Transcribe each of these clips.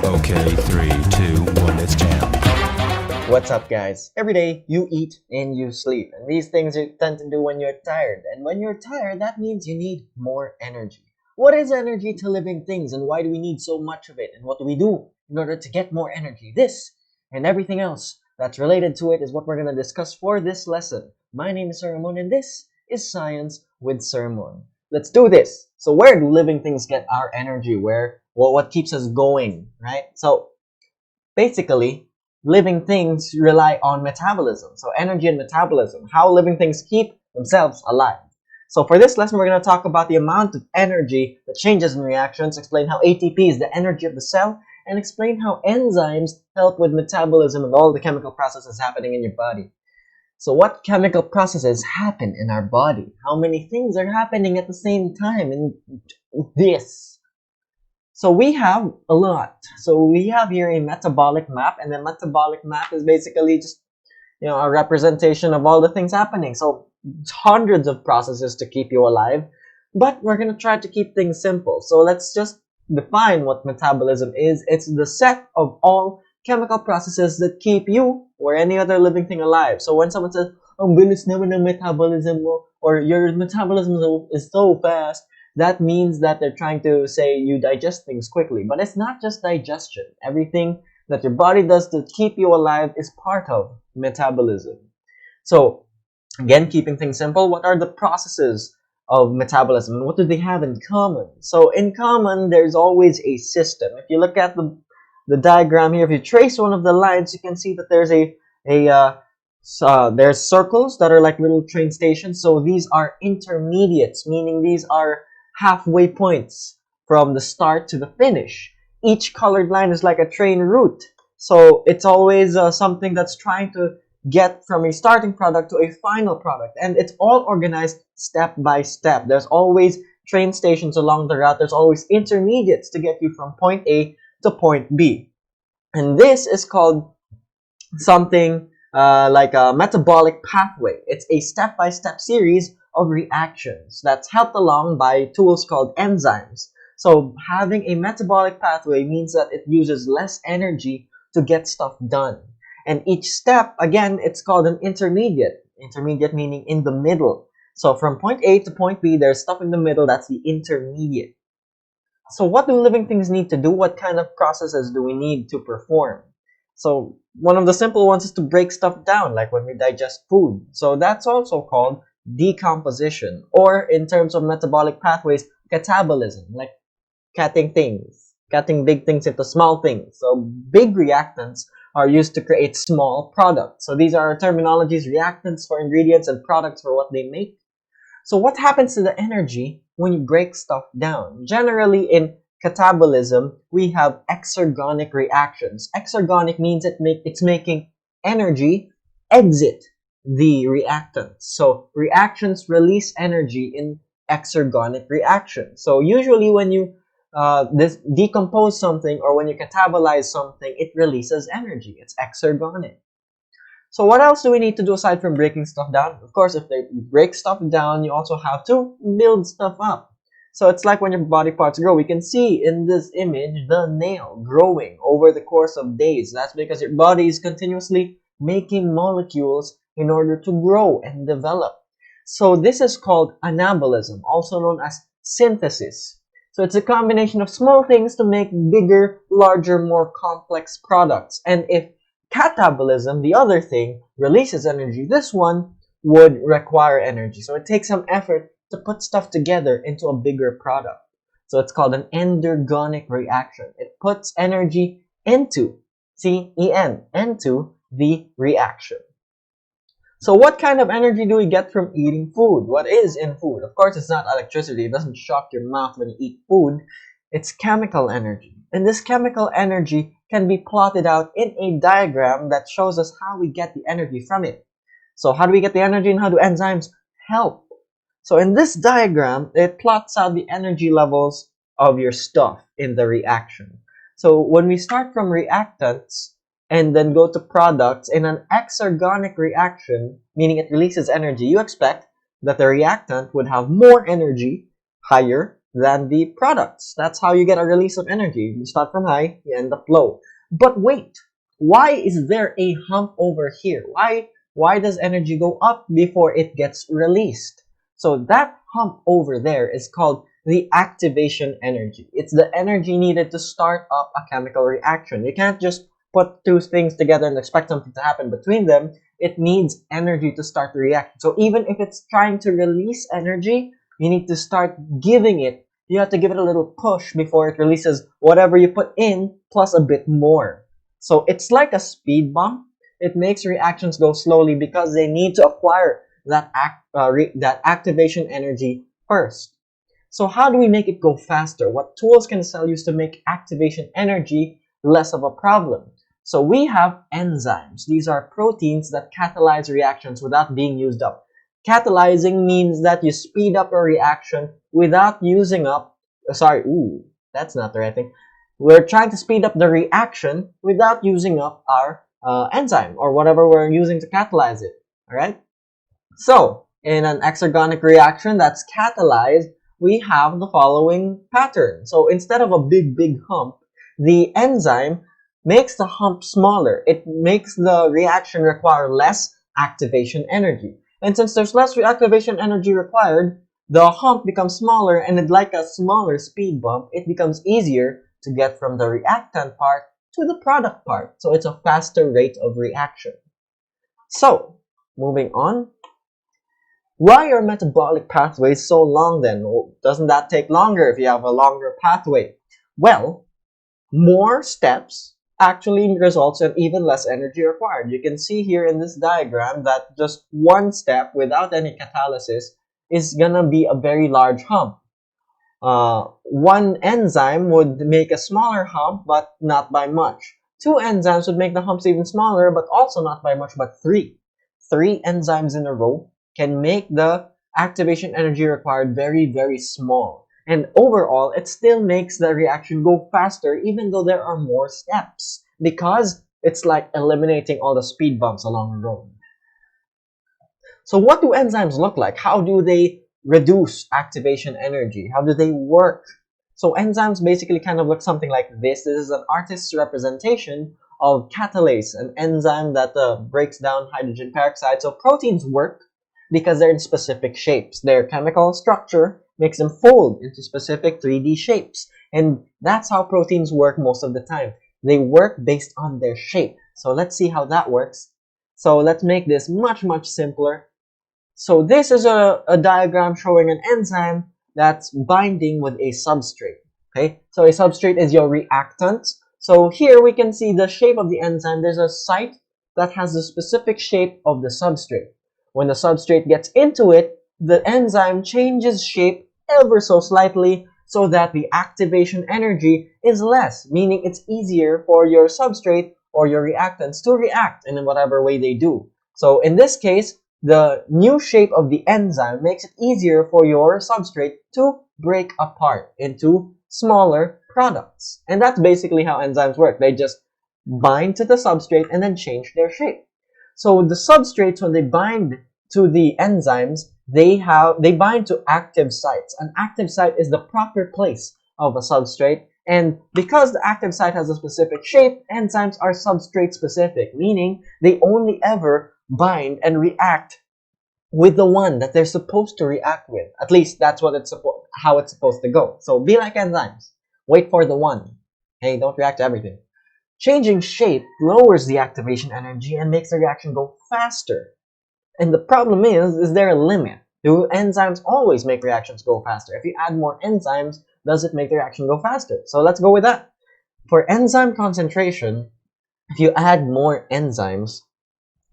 Okay, 3, 2, 1, it's jam. What's up, guys? Every day you eat and you sleep, and these things you tend to do when you're tired. And when you're tired, that means you need more energy. What is energy to living things, and why do we need so much of it? And what do we do in order to get more energy? This and everything else that's related to it is what we're going to discuss for this lesson. My name is Sir Ramon, and this is Science with Sir Ramon. Let's do this. So, where do living things get our energy? What keeps us going, right? So, basically, living things rely on metabolism. So energy and metabolism, how living things keep themselves alive. So for this lesson, we're going to talk about the amount of energy that changes in reactions, explain how ATP is the energy of the cell, and explain how enzymes help with metabolism and all the chemical processes happening in your body. So what chemical processes happen in our body? How many things are happening at the same time in this? So we have a lot. So we have here a metabolic map, and the metabolic map is basically just, a representation of all the things happening. So it's hundreds of processes to keep you alive, but we're going to try to keep things simple. So let's just define what metabolism is. It's the set of all chemical processes that keep you or any other living thing alive. So when someone says, "Ang bilis naman ng metabolism mo," or "your metabolism is so fast," that means that they're trying to say you digest things quickly. But it's not just digestion. Everything that your body does to keep you alive is part of metabolism. So, again, keeping things simple, what are the processes of metabolism? What do they have in common? So, in common, there's always a system. If you look at the diagram here, if you trace one of the lines, you can see that there's there's circles that are like little train stations. So these are intermediates, meaning these are halfway points from the start to the finish. Each colored line is like a train route. So it's always something that's trying to get from a starting product to a final product. And it's all organized step by step. There's always train stations along the route. There's always intermediates to get you from point A to point B. And this is called something like a metabolic pathway. It's a step-by-step series of reactions that's helped along by tools called enzymes. So having a metabolic pathway means that it uses less energy to get stuff done. And each step, again, it's called an intermediate. Intermediate meaning in the middle. So from point A to point B, there's stuff in the middle, that's the intermediate. So what do living things need to do? What kind of processes do we need to perform? So one of the simple ones is to break stuff down, like when we digest food. So that's also called decomposition, or in terms of metabolic pathways, catabolism, like cutting big things into small things. So big reactants are used to create small products. So these are terminologies: reactants for ingredients and products for what they make. So what happens to the energy when you break stuff down? Generally in catabolism, we have exergonic reactions. Exergonic means it's making energy exit the reactants. So reactions release energy in exergonic reactions. So usually when you decompose something or when you catabolize something, it releases energy. It's exergonic. So what else do we need to do aside from breaking stuff down? Of course, if you break stuff down, you also have to build stuff up. So it's like when your body parts grow. We can see in this image the nail growing over the course of days. That's because your body is continuously making molecules in order to grow and develop. So this is called anabolism, also known as synthesis. So it's a combination of small things to make bigger, larger, more complex products. And if catabolism, the other thing, releases energy, this one would require energy. So it takes some effort to put stuff together into a bigger product. So it's called an endergonic reaction. It puts energy into, into the reaction. So what kind of energy do we get from eating food? What is in food? Of course, it's not electricity. It doesn't shock your mouth when you eat food. It's chemical energy. And this chemical energy can be plotted out in a diagram that shows us how we get the energy from it. So how do we get the energy and how do enzymes help? So in this diagram, it plots out the energy levels of your stuff in the reaction. So when we start from reactants and then go to products in an exergonic reaction, meaning it releases energy, you expect that the reactant would have more energy, higher than the products. That's how you get a release of energy. You start from high, you end up low. But wait, why is there a hump over here? Why does energy go up before it gets released? So that hump over there is called the activation energy. It's the energy needed to start up a chemical reaction. You can't just put two things together and expect something to happen between them. It needs energy to start the reaction. So even if it's trying to release energy, you need to start giving it. You have to give it a little push before it releases whatever you put in plus a bit more. So it's like a speed bump. It makes reactions go slowly because they need to acquire that activation energy first. So how do we make it go faster? What tools can a cell use to make activation energy less of a problem? So we have enzymes. These are proteins that catalyze reactions without being used up. Catalyzing means that you speed up a reaction without using up, that's not the right thing. We're trying to speed up the reaction without using up our enzyme or whatever we're using to catalyze it, alright? So, in an exergonic reaction that's catalyzed, we have the following pattern. So instead of a big hump, the enzyme makes the hump smaller. It makes the reaction require less activation energy. And since there's less activation energy required, the hump becomes smaller, and like a smaller speed bump, it becomes easier to get from the reactant part to the product part. So it's a faster rate of reaction. So, moving on. Why are metabolic pathways so long then? Doesn't that take longer if you have a longer pathway? Well, more steps actually results in even less energy required. You can see here in this diagram that just one step without any catalysis is gonna be a very large hump. One enzyme would make a smaller hump, but not by much. Two enzymes would make the humps even smaller, but also not by much, but three. Three enzymes in a row can make the activation energy required very small. And overall, it still makes the reaction go faster even though there are more steps, because it's like eliminating all the speed bumps along the road. So what do enzymes look like? How do they reduce activation energy? How do they work? So enzymes basically kind of look something like this. This is an artist's representation of catalase, an enzyme that breaks down hydrogen peroxide. So proteins work because they're in specific shapes. Their chemical structure makes them fold into specific 3D shapes. And that's how proteins work most of the time. They work based on their shape. So let's see how that works. So let's make this much simpler. So this is a diagram showing an enzyme that's binding with a substrate. Okay, so a substrate is your reactant. So here we can see the shape of the enzyme. There's a site that has the specific shape of the substrate. When the substrate gets into it, the enzyme changes shape ever so slightly so that the activation energy is less, meaning it's easier for your substrate or your reactants to react in whatever way they do. So in this case, the new shape of the enzyme makes it easier for your substrate to break apart into smaller products. And that's basically how enzymes work. They just bind to the substrate and then change their shape. So the substrates, when they bind to the enzymes, they bind to active sites. An active site is the proper place of a substrate, and because the active site has a specific shape, enzymes are substrate specific, meaning they only ever bind and react with the one that they're supposed to react with. At least that's what how it's supposed to go. So be like enzymes. Wait for the one. Hey, don't react to everything. Changing shape lowers the activation energy and makes the reaction go faster. And the problem is there a limit? Do enzymes always make reactions go faster? If you add more enzymes, does it make the reaction go faster? So let's go with that. For enzyme concentration, if you add more enzymes,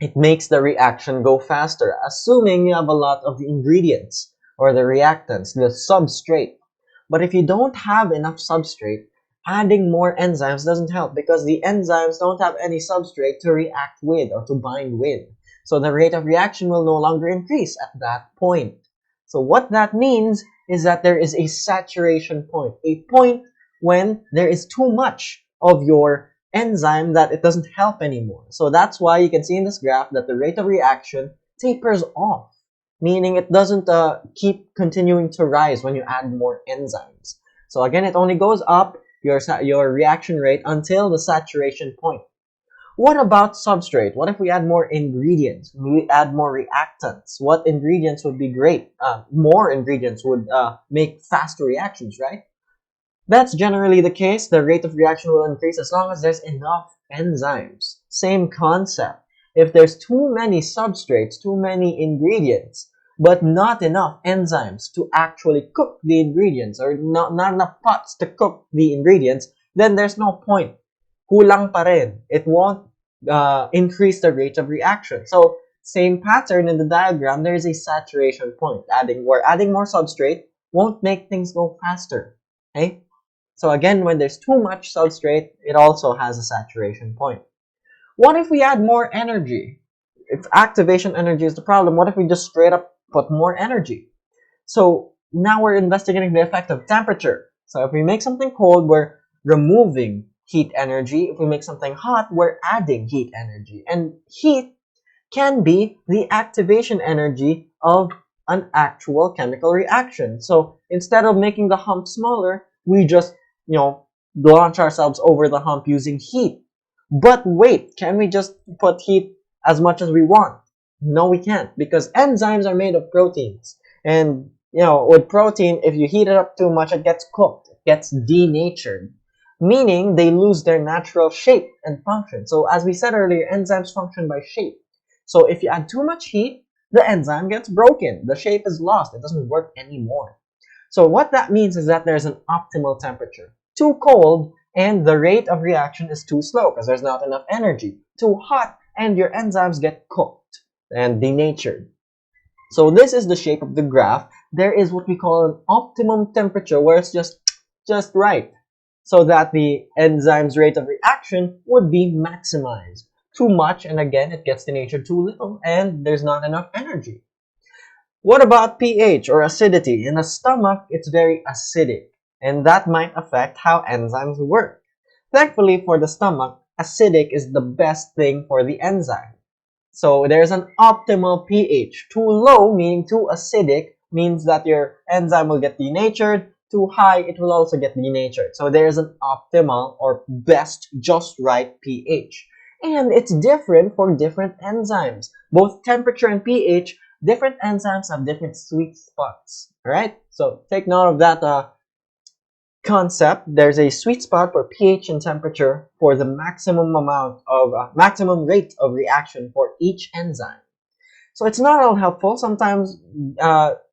it makes the reaction go faster, assuming you have a lot of the ingredients or the reactants, the substrate. But if you don't have enough substrate, adding more enzymes doesn't help because the enzymes don't have any substrate to react with or to bind with. So the rate of reaction will no longer increase at that point. So what that means is that there is a saturation point, a point when there is too much of your enzyme that it doesn't help anymore. So that's why you can see in this graph that the rate of reaction tapers off. meaning it doesn't keep continuing to rise when you add more enzymes. So again, it only goes up your reaction rate until the saturation point. What about substrate? What if we add more ingredients? We add more reactants. What ingredients would be great? More ingredients would make faster reactions, right? That's generally the case. The rate of reaction will increase as long as there's enough enzymes. Same concept. If there's too many substrates, too many ingredients, but not enough enzymes to actually cook the ingredients, or not enough pots to cook the ingredients, then there's no point. Kulang pa rin. It won't increase the rate of reaction. So same pattern in the diagram, there is a saturation point. Adding more substrate won't make things go faster. Okay? So again, when there's too much substrate, it also has a saturation point. What if we add more energy? If activation energy is the problem, what if we just straight up put more energy? So now we're investigating the effect of temperature. So if we make something cold, we're removing heat energy. If we make something hot, we're adding heat energy. And heat can be the activation energy of an actual chemical reaction. So instead of making the hump smaller, we just, launch ourselves over the hump using heat. But wait, can we just put heat as much as we want? No, we can't, because enzymes are made of proteins. And, with protein, if you heat it up too much, it gets cooked. It gets denatured, meaning they lose their natural shape and function. So as we said earlier, enzymes function by shape. So if you add too much heat, the enzyme gets broken. The shape is lost. It doesn't work anymore. So what that means is that there's an optimal temperature. Too cold, and the rate of reaction is too slow because there's not enough energy. Too hot, and your enzymes get cooked and denatured. So this is the shape of the graph. There is what we call an optimum temperature, where it's just right, so that the enzyme's rate of reaction would be maximized. Too much, and again, it gets denatured. Too little, and there's not enough energy. What about pH or acidity? In the stomach, it's very acidic, and that might affect how enzymes work. Thankfully for the stomach, acidic is the best thing for the enzyme. So there's an optimal pH. Too low, meaning too acidic, means that your enzyme will get denatured. Too high, it will also get denatured. So there's an optimal or best, just right pH. And it's different for different enzymes. Both temperature and pH, different enzymes have different sweet spots. Alright? So take note of that concept. There's a sweet spot for pH and temperature for the maximum amount of maximum rate of reaction for each enzyme. So it's not all helpful. Sometimes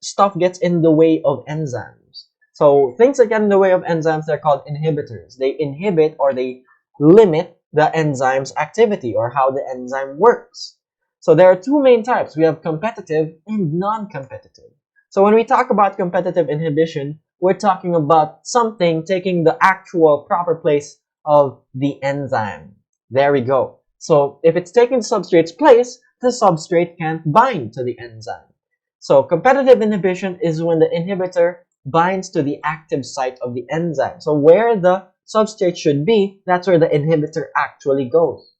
stuff gets in the way of enzymes. So things that get in the way of enzymes, they're called inhibitors. They inhibit or they limit the enzyme's activity or how the enzyme works. So there are two main types. We have competitive and non-competitive. So when we talk about competitive inhibition, we're talking about something taking the actual proper place of the enzyme. There we go. So if it's taking the substrate's place, the substrate can't bind to the enzyme. So competitive inhibition is when the inhibitor binds to the active site of the enzyme. So where the substrate should be, that's where the inhibitor actually goes.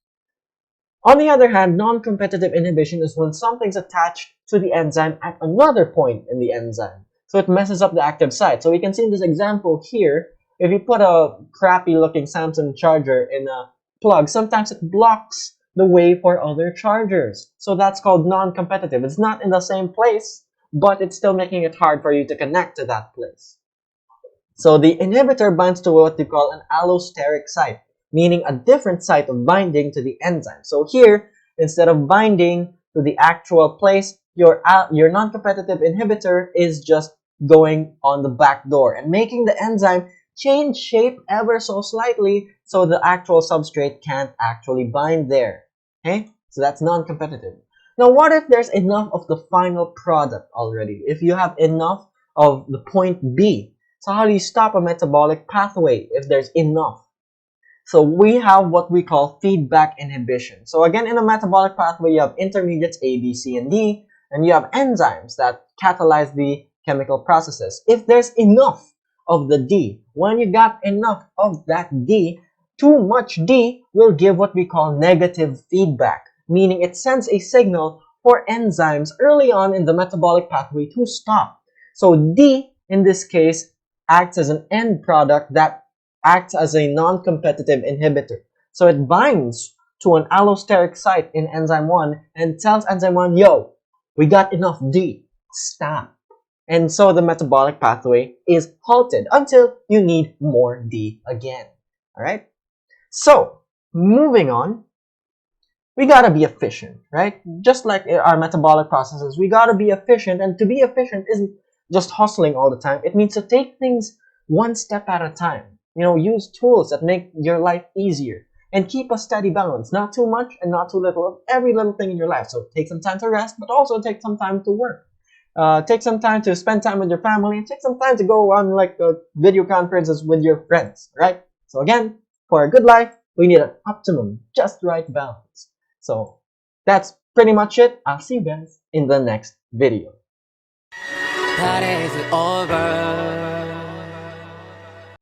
On the other hand, non-competitive inhibition is when something's attached to the enzyme at another point in the enzyme. So it messes up the active site. So we can see in this example here, if you put a crappy looking Samsung charger in a plug, sometimes it blocks the way for other chargers. So that's called non-competitive. It's not in the same place, but it's still making it hard for you to connect to that place. So the inhibitor binds to what you call an allosteric site, meaning a different site of binding to the enzyme. So here, instead of binding to the actual place, your non-competitive inhibitor is just going on the back door and making the enzyme change shape ever so slightly so the actual substrate can't actually bind there. Okay? So that's non-competitive. Now, what if there's enough of the final product already? If you have enough of the point B, so how do you stop a metabolic pathway if there's enough? So we have what we call feedback inhibition. So again, in a metabolic pathway, you have intermediates A, B, C, and D, and you have enzymes that catalyze the chemical processes. If there's enough of the D, when you got enough of that D, too much D will give what we call negative feedback, meaning it sends a signal for enzymes early on in the metabolic pathway to stop. So D, in this case, acts as an end product that acts as a non-competitive inhibitor. So it binds to an allosteric site in enzyme 1 and tells enzyme 1, yo, we got enough D, stop. And so the metabolic pathway is halted until you need more D again. Alright? So, moving on, we gotta be efficient, right? Just like our metabolic processes, we gotta be efficient, and to be efficient isn't just hustling all the time. It means to take things one step at a time. You know, use tools that make your life easier and keep a steady balance, not too much and not too little of every little thing in your life. So take some time to rest, but also take some time to work. Take some time to spend time with your family, and take some time to go on like video conferences with your friends, right? So again, for a good life, we need an optimum, just right balance. So that's pretty much it. I'll see you guys in the next video. That is over.